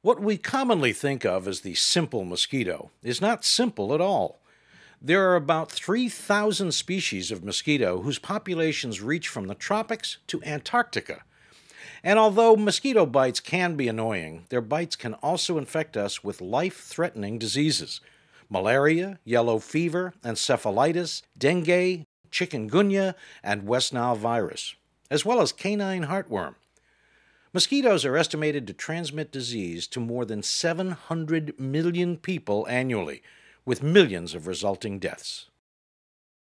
What we commonly think of as the simple mosquito is not simple at all. There are about 3,000 species of mosquito whose populations reach from the tropics to Antarctica. And although mosquito bites can be annoying, their bites can also infect us with life-threatening diseases: malaria, yellow fever, encephalitis, dengue, chikungunya, and West Nile virus, as well as canine heartworm. Mosquitoes are estimated to transmit disease to more than 700 million people annually, with millions of resulting deaths.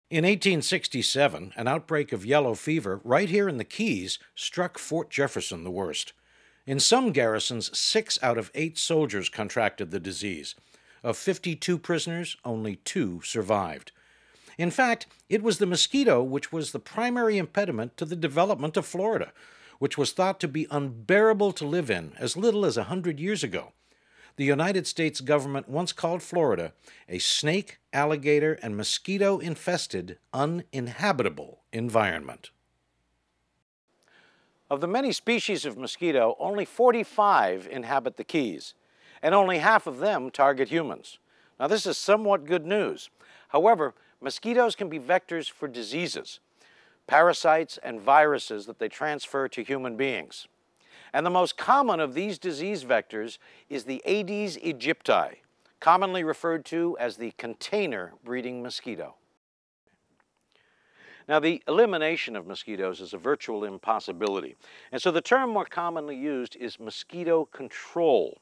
In 1867, an outbreak of yellow fever right here in the Keys struck Fort Jefferson the worst. In some garrisons, 6 out of 8 soldiers contracted the disease. Of 52 prisoners, only 2 survived. In fact, it was the mosquito which was the primary impediment to the development of Florida, which was thought to be unbearable to live in as little as 100 years ago. The United States government once called Florida a snake, alligator, and mosquito-infested, uninhabitable environment. Of the many species of mosquito, only 45 inhabit the Keys, and only half of them target humans. Now, this is somewhat good news. However, mosquitoes can be vectors for diseases, parasites and viruses that they transfer to human beings. And the most common of these disease vectors is the Aedes aegypti, commonly referred to as the container breeding mosquito. Now, the elimination of mosquitoes is a virtual impossibility, and so the term more commonly used is mosquito control.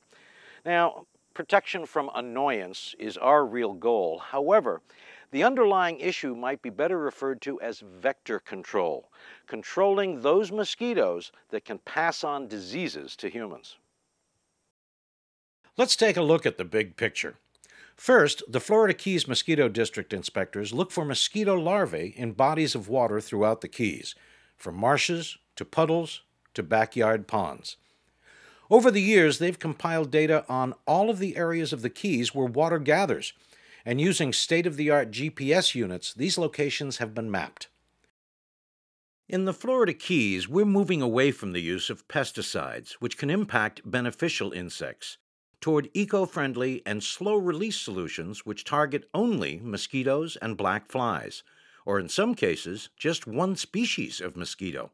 Now, protection from annoyance is our real goal. However, the underlying issue might be better referred to as vector control, controlling those mosquitoes that can pass on diseases to humans. Let's take a look at the big picture. First, the Florida Keys Mosquito District inspectors look for mosquito larvae in bodies of water throughout the Keys, from marshes to puddles to backyard ponds. Over the years, they've compiled data on all of the areas of the Keys where water gathers, and using state-of-the-art GPS units, these locations have been mapped. In the Florida Keys, we're moving away from the use of pesticides, which can impact beneficial insects, toward eco-friendly and slow-release solutions which target only mosquitoes and black flies, or in some cases, just one species of mosquito.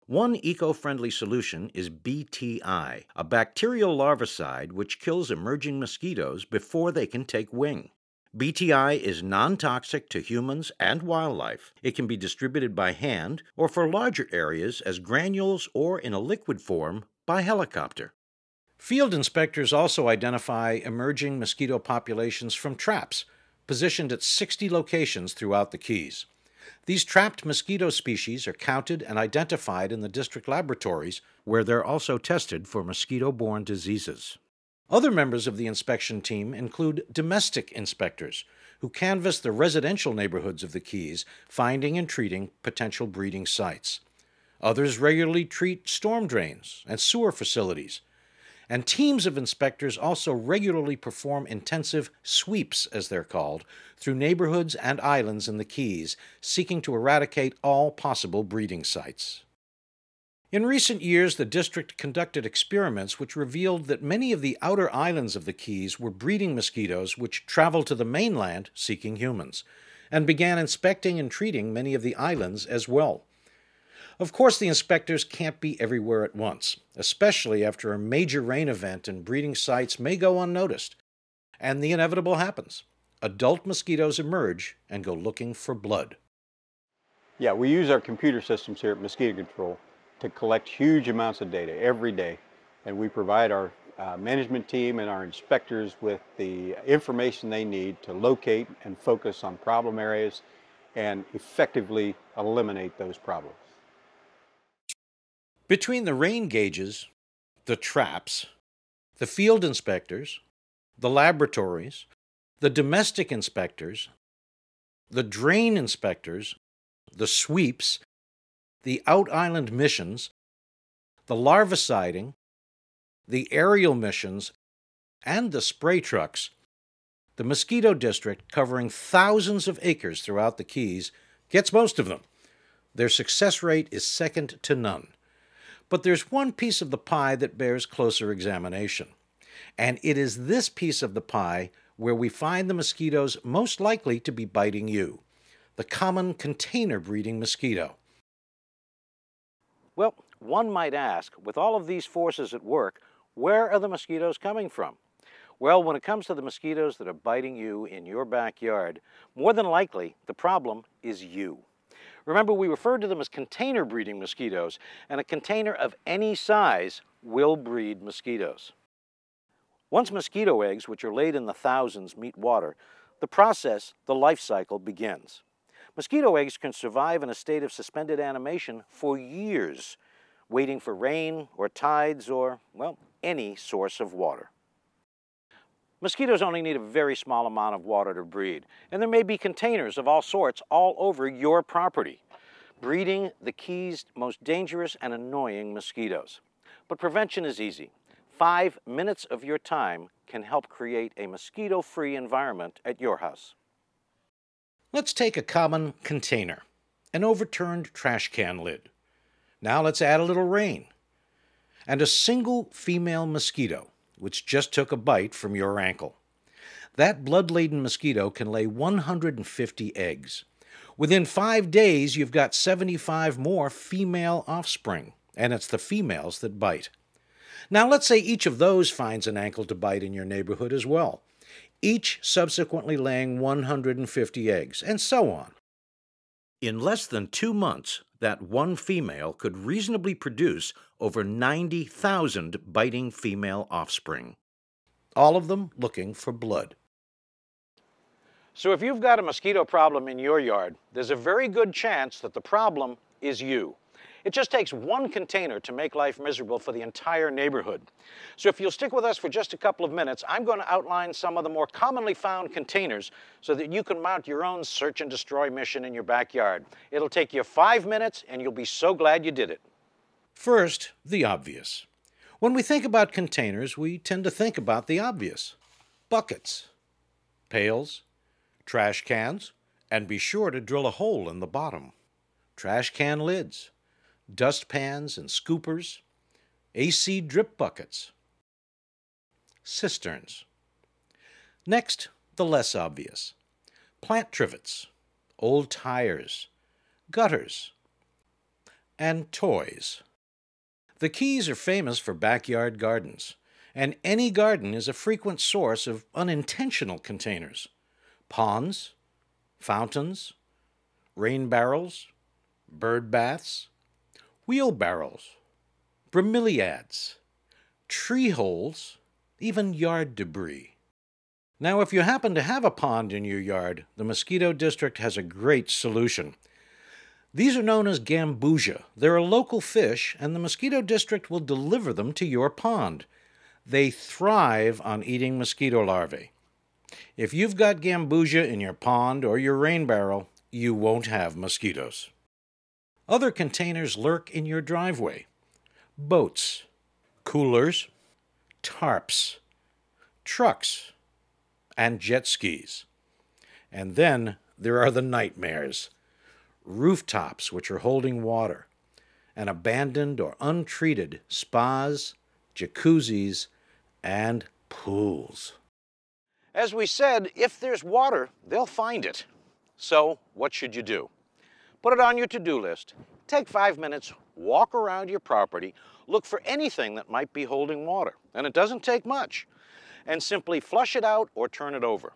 One eco-friendly solution is BTI, a bacterial larvicide which kills emerging mosquitoes before they can take wing. BTI is non-toxic to humans and wildlife. It can be distributed by hand or for larger areas as granules or in a liquid form by helicopter. Field inspectors also identify emerging mosquito populations from traps, positioned at 60 locations throughout the Keys. These trapped mosquito species are counted and identified in the district laboratories, where they're also tested for mosquito-borne diseases. Other members of the inspection team include domestic inspectors, who canvass the residential neighborhoods of the Keys, finding and treating potential breeding sites. Others regularly treat storm drains and sewer facilities. And teams of inspectors also regularly perform intensive sweeps, as they're called, through neighborhoods and islands in the Keys, seeking to eradicate all possible breeding sites. In recent years, the district conducted experiments which revealed that many of the outer islands of the Keys were breeding mosquitoes which traveled to the mainland seeking humans, and began inspecting and treating many of the islands as well. Of course, the inspectors can't be everywhere at once, especially after a major rain event, and breeding sites may go unnoticed. And the inevitable happens. Adult mosquitoes emerge and go looking for blood. Yeah, we use our computer systems here at Mosquito Control to collect huge amounts of data every day, and we provide our management team and our inspectors with the information they need to locate and focus on problem areas and effectively eliminate those problems. Between the rain gauges, the traps, the field inspectors, the laboratories, the domestic inspectors, the drain inspectors, the sweeps, the out-island missions, the larviciding, the aerial missions, and the spray trucks, the Mosquito District, covering thousands of acres throughout the Keys, gets most of them. Their success rate is second to none. But there's one piece of the pie that bears closer examination. And it is this piece of the pie where we find the mosquitoes most likely to be biting you, the common container-breeding mosquito. Well, one might ask, with all of these forces at work, where are the mosquitoes coming from? Well, when it comes to the mosquitoes that are biting you in your backyard, more than likely the problem is you. Remember, we referred to them as container-breeding mosquitoes, and a container of any size will breed mosquitoes. Once mosquito eggs, which are laid in the thousands, meet water, the process, the life cycle, begins. Mosquito eggs can survive in a state of suspended animation for years, waiting for rain or tides or, well, any source of water. Mosquitoes only need a very small amount of water to breed, and there may be containers of all sorts all over your property, breeding the Keys' most dangerous and annoying mosquitoes. But prevention is easy. 5 minutes of your time can help create a mosquito-free environment at your house. Let's take a common container, an overturned trash can lid. Now let's add a little rain, and a single female mosquito, which just took a bite from your ankle. That blood-laden mosquito can lay 150 eggs. Within 5 days, you've got 75 more female offspring, and it's the females that bite. Now let's say each of those finds an ankle to bite in your neighborhood as well, each subsequently laying 150 eggs, and so on. In less than 2 months, that one female could reasonably produce over 90,000 biting female offspring, all of them looking for blood. So if you've got a mosquito problem in your yard, there's a very good chance that the problem is you. It just takes one container to make life miserable for the entire neighborhood. So if you'll stick with us for just a couple of minutes, I'm going to outline some of the more commonly found containers so that you can mount your own search and destroy mission in your backyard. It'll take you 5 minutes and you'll be so glad you did it. First, the obvious. When we think about containers, we tend to think about the obvious. Buckets, pails, trash cans, and be sure to drill a hole in the bottom. Trash can lids, dust pans and scoopers, AC drip buckets, cisterns. Next, the less obvious. Plant trivets, old tires, gutters, and toys. The Keys are famous for backyard gardens, and any garden is a frequent source of unintentional containers. Ponds, fountains, rain barrels, bird baths, wheelbarrows, bromeliads, tree holes, even yard debris. Now, if you happen to have a pond in your yard, the Mosquito District has a great solution. These are known as gambusia. They're a local fish, and the Mosquito District will deliver them to your pond. They thrive on eating mosquito larvae. If you've got gambusia in your pond or your rain barrel, you won't have mosquitoes. Other containers lurk in your driveway. Boats, coolers, tarps, trucks, and jet skis. And then there are the nightmares. Rooftops which are holding water, and abandoned or untreated spas, jacuzzis, and pools. As we said, if there's water, they'll find it. So what should you do? Put it on your to-do list. Take 5 minutes, walk around your property, look for anything that might be holding water, and it doesn't take much, and simply flush it out or turn it over.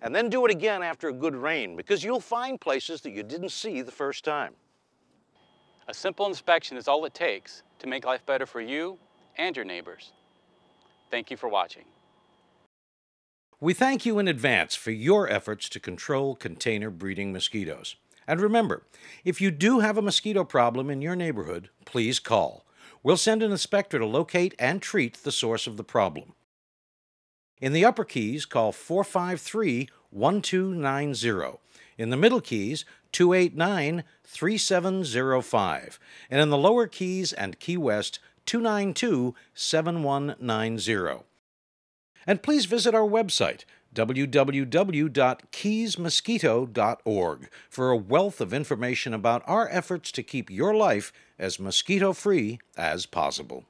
And then do it again after a good rain, because you'll find places that you didn't see the first time. A simple inspection is all it takes to make life better for you and your neighbors. Thank you for watching. We thank you in advance for your efforts to control container breeding mosquitoes. And remember, if you do have a mosquito problem in your neighborhood, please call. We'll send an inspector to locate and treat the source of the problem. In the upper keys, call 453-1290. In the middle keys, 289-3705. And in the lower keys and Key West, 888-292-7190. And please visit our website, www.keysmosquito.org, for a wealth of information about our efforts to keep your life as mosquito-free as possible.